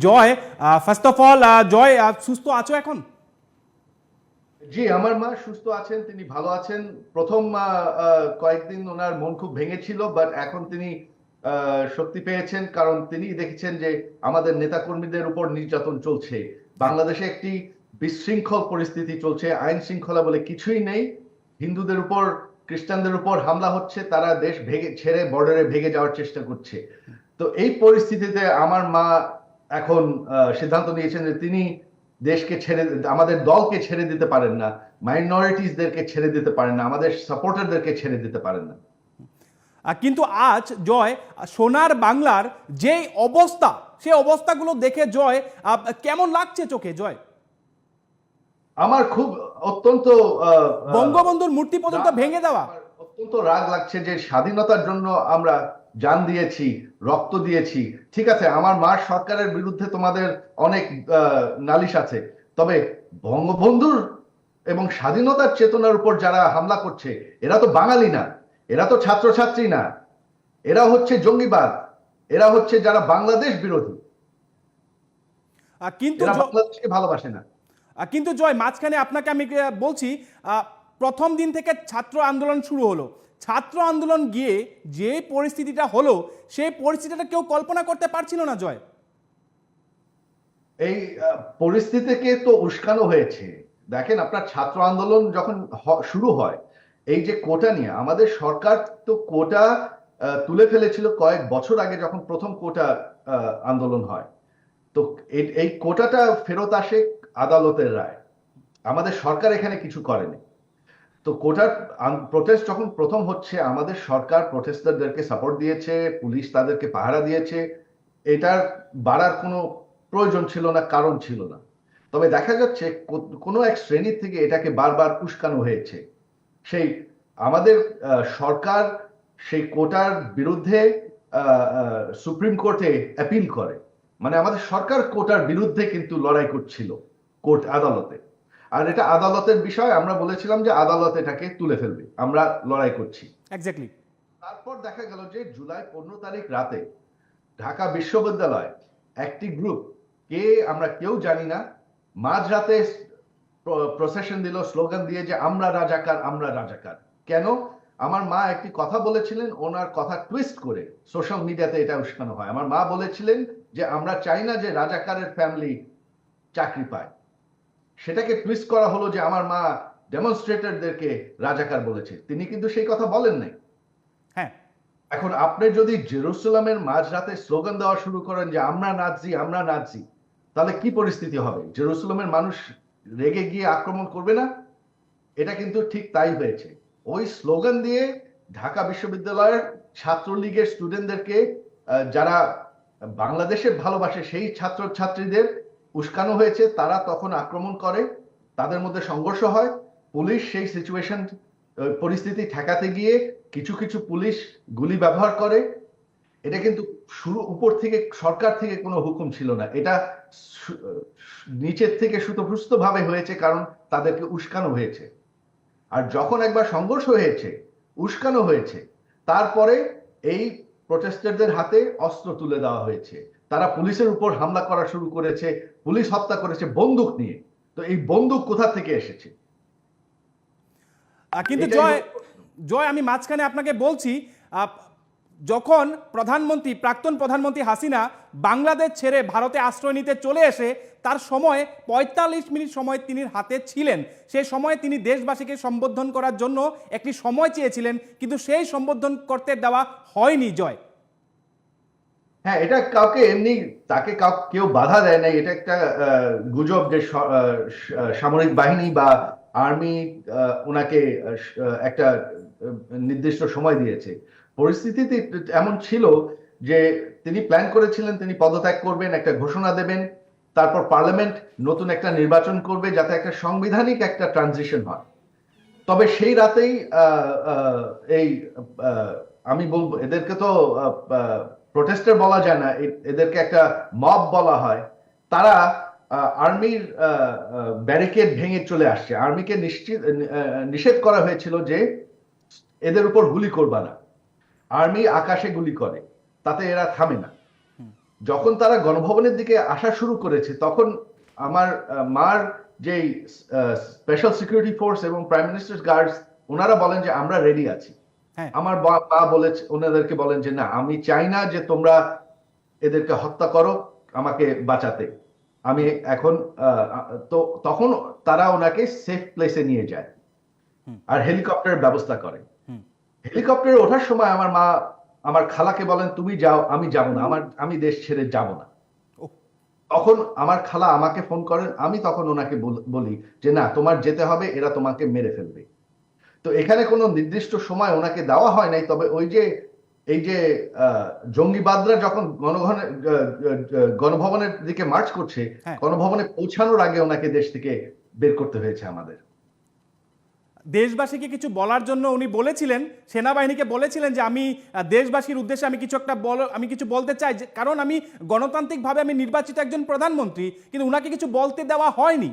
Joy, first of all জয়, সুস্থ আছো এখন? জি, আমার মা সুস্থ আছেন, তিনি ভালো আছেন। প্রথম কয়েকদিন ওনার মন খুব ভেঙেছিল, বাট এখন তিনি শক্তি পেয়েছেন, কারণ তিনি দেখেছেন যে আমাদের নেতাকর্মীদের উপর নির্যাতন চলছে। হ্যাঁ। বাংলাদেশে একটি বিশৃঙ্খল পরিস্থিতি চলছে, আইন শৃঙ্খলা বলে কিছুই নেই। হিন্দুদের উপর, খ্রিস্টানদের উপর হামলা হচ্ছে, তারা দেশ ভেঙে ছেড়ে বর্ডারে ভেগে যাওয়ার চেষ্টা করছে। তো এই পরিস্থিতিতে আমার মা এখন সিদ্ধান্ত নিয়েছেন যে তিনি দেশকে ছেড়ে, আমাদের দলকে ছেড়ে দিতে পারেন না, মাইনরিটিসদেরকে ছেড়ে দিতে পারেন না, আমাদের সাপোর্টারদেরকে ছেড়ে দিতে পারেন না। কিন্তু আজ জয়, সোনার বাংলার যে অবস্থা, সেই অবস্থাগুলো দেখে জয় কেমন লাগছে চোখে জয়? আমার খুব অত্যন্ত বঙ্গবন্ধুর মূর্তি পর্যন্ত ভেঙে দেওয়া। আমার অত্যন্ত রাগ লাগছে যে স্বাধীনতার জন্য আমরা জান দিয়েছি, রক্ত দিয়েছি। ঠিক আছে, আমার মার সরকারের বিরুদ্ধে তোমাদের অনেক নালিশ আছে, তবে বঙ্গবন্ধুর এবং স্বাধীনতার চেতনার উপর যারা হামলা করছে, এরা তো বাঙালি না, এরা তো ছাত্রছাত্রী না, এরা হচ্ছে জঙ্গিবাদ, এরা হচ্ছে যারা বাংলাদেশ বিরোধী, কিন্তু এরা বাংলাদেশকে ভালোবাসে না। কিন্তু জয়, মাঝখানে আপনাকে আমি বলছি, প্রথম দিন থেকে ছাত্র আন্দোলন শুরু হলো। ছাত্র আন্দোলন গিয়ে যে পরিস্থিতিটা হলো, সেই পরিস্থিতিটা কেউ কল্পনা করতে পারছিল না জয়। এই পরিস্থিতিকে তো উস্কানো হয়েছে। দেখেন, আপনার ছাত্র আন্দোলন যখন শুরু হয়, এই যে কোটা নিয়ে আমাদের সরকার তো কোটা তুলে ফেলেছিল কয়েক বছর আগে, যখন প্রথম কোটা আন্দোলন হয়। তো এই কোটাটা ফেরত আসে আদালতের রায়, আমাদের সরকার এখানে কিছু করেনি। তো কোটার প্রোটেস্ট যখন প্রথম হচ্ছে, আমাদের সরকার প্রোটেস্টারদেরকে সাপোর্ট দিয়েছে, পুলিশ তাদেরকে পাহারা দিয়েছে, এটার বাড়ার কোনো প্রয়োজন ছিল না, কারণ ছিল না। তবে দেখা যাচ্ছে কোনো এক শ্রেণী থেকে এটাকে বারবার উস্কানো হয়েছে। সেই আমাদের সরকার সেই কোটার বিরুদ্ধে সুপ্রিম কোর্টে অ্যাপিল করে, মানে আমাদের সরকার কোটার বিরুদ্ধে কিন্তু লড়াই করছিল কোর্ট আদালতে। আর এটা আদালতের বিষয়, আমরা বলেছিলাম যে আদালত এটাকে তুলে ফেলবে, আমরা লড়াই করছি। এক্স্যাক্টলি। তারপর দেখা গেল যে জুলাই 15 তারিখ রাতে ঢাকা বিশ্ববিদ্যালয় একটি গ্রুপ, কে আমরা কেউ জানি না, মাঝরাতে প্রসেশন দিল স্লোগান দিয়ে যে আমরা রাজাকার, আমরা রাজাকার। কেন? আমার মা একটি কথা বলেছিলেন, ওনার কথা টুইস্ট করে সোশ্যাল মিডিয়াতে এটা উস্কানো হয়। আমার মা বলেছিলেন যে আমরা চাই না যে রাজাকারের ফ্যামিলি চাকরি পায়। সেটাকে টুইস্ট করা হলো যে আমার মা ডেমনস্ট্রেটরদেরকে রাজাকার বলেছে, তিনি কিন্তু সেই কথা বলেন নাই। হ্যাঁ। এখন আপনি যদি জেরুসালামের মাঝরাতে স্লোগান দেওয়া শুরু করেন যে আমরা নাৎসি, আমরা নাৎসি, তাহলে কি পরিস্থিতি হবে? জেরুসালামের মানুষ রেগে গিয়ে আক্রমণ করবে না? এটা কিন্তু ঠিক তাই হয়েছে। ওই স্লোগান দিয়ে ঢাকা বিশ্ববিদ্যালয়ের ছাত্রলীগের স্টুডেন্টদেরকে, যারা বাংলাদেশে ভালোবাসে সেই ছাত্র ছাত্রীদের উস্কানো হয়েছে, তারা তখন আক্রমণ করে, তাদের মধ্যে সংঘর্ষ হয়। পুলিশ সেই সিচুয়েশন, পরিস্থিতি ঠেকাতে গিয়ে কিছু কিছু পুলিশ গুলি ব্যবহার করে। এটা কিন্তু শুরু উপর থেকে, সরকার থেকে কোনো হুকুম ছিল না, এটা নিচের থেকে সুতপুষ্ট ভাবে হয়েছে, কারণ তাদেরকে উস্কানো হয়েছে। আর যখন একবার সংঘর্ষ হয়েছে, উস্কানো হয়েছে, তারপরে এই প্রোটেস্টারদের হাতে অস্ত্র তুলে দেওয়া হয়েছে, তারা পুলিশের উপর হামলা করা শুরু করেছে, পুলিশ হত্যা করেছে বন্দুক নিয়ে। তো এই বন্দুক কোথা থেকে এসেছে? কিন্তু এটাই জয়, হলো প্রশ্ন। আমি মাঝখানে আপনাকে বলছি, যখন প্রাক্তন প্রধানমন্ত্রী হাসিনা বাংলাদেশ ছেড়ে ভারতে আশ্রয় নিতে চলে এসে, তার সময় ৪৫ মিনিট সময় তিনি হাতে ছিলেন। সেই সময় তিনি দেশবাসীকে সম্বোধন করার জন্য একটি সময় চেয়েছিলেন, কিন্তু সেই সম্বোধন করতে দেওয়া হয়নি জয়। হ্যাঁ, এটা কাউকে এমনি, তাকে কেউ বাধা দেয় নাই। এটা একটা গুজব যে সামরিক বাহিনী বা আর্মি ওনাকে একটা নির্দিষ্ট সময় দিয়েছে। পরিস্থিতি এমন ছিল যে তিনি প্ল্যান করেছিলেন তিনি পদত্যাগ করবেন, একটা ঘোষণা দেবেন, তারপর পার্লামেন্ট নতুন একটা নির্বাচন করবে, যাতে একটা সাংবিধানিক একটা ট্রানজিশন হয়। তবে সেই রাতেই এই আহ, আমি বলবো, এদেরকে তো প্রোটেস্টার বলা যায় না, এদেরকে একটা মব বলা হয়। তারা আর্মির ব্যারিকেড ভেঙে চলে আসছে। আর্মিকে নিষেধ করা হয়েছিল যে এদের উপর গুলি করবা না। আর্মি আকাশে গুলি করে, তাতে এরা থামে না। যখন তারা গণভবনের দিকে আসা শুরু করেছে তখন আমার মার যে স্পেশাল সিকিউরিটি ফোর্স এবং প্রাইম মিনিস্টার গার্ডস ওনারা বলেন যে আমরা রেডি আছি। হ্যাঁ, আমার মা বলেছে, ওনাদেরকে বলেন যে না, আমি চাই না যে তোমরা এদেরকে হত্যা করো আমাকে বাঁচাতে। আমি এখন তো তখন তারা ওনাকে সেফ প্লেসে নিয়ে যায় আর হেলিকপ্টারের ব্যবস্থা করে। হেলিকপ্টারে ওঠার সময় আমার মা আমার খালাকে বলেন তুমি যাও, আমি যাব না, আমি দেশ ছেড়ে যাব না। ও, তখন আমার খালা আমাকে ফোন করেন, আমি তখন ওনাকে বলি যে না, তোমার যেতে হবে, এরা তোমাকে মেরে ফেলবে। তো এখানে কোনো নির্দিষ্ট সময় ওনাকে দেওয়া হয় নাই, তবে ওই যে এই যে জঙ্গিবাদরা যখন গণভবনের দিকে মার্চ করছে, হ্যাঁ। গণভবনে পৌঁছানোর আগে ওনাকে দেশ থেকে বের করতে হয়েছে আমাদের। দেশবাসীকে কিছু বলার জন্য উনি বলেছিলেন, সেনাবাহিনীকে বলেছিলেন যে আমি দেশবাসীর উদ্দেশ্যে আমি কিছু বলতে চাই, কারণ আমি গণতান্ত্রিকভাবে আমি নির্বাচিত একজন প্রধানমন্ত্রী, কিন্তু উনাকে কিছু বলতে দেওয়া হয়নি।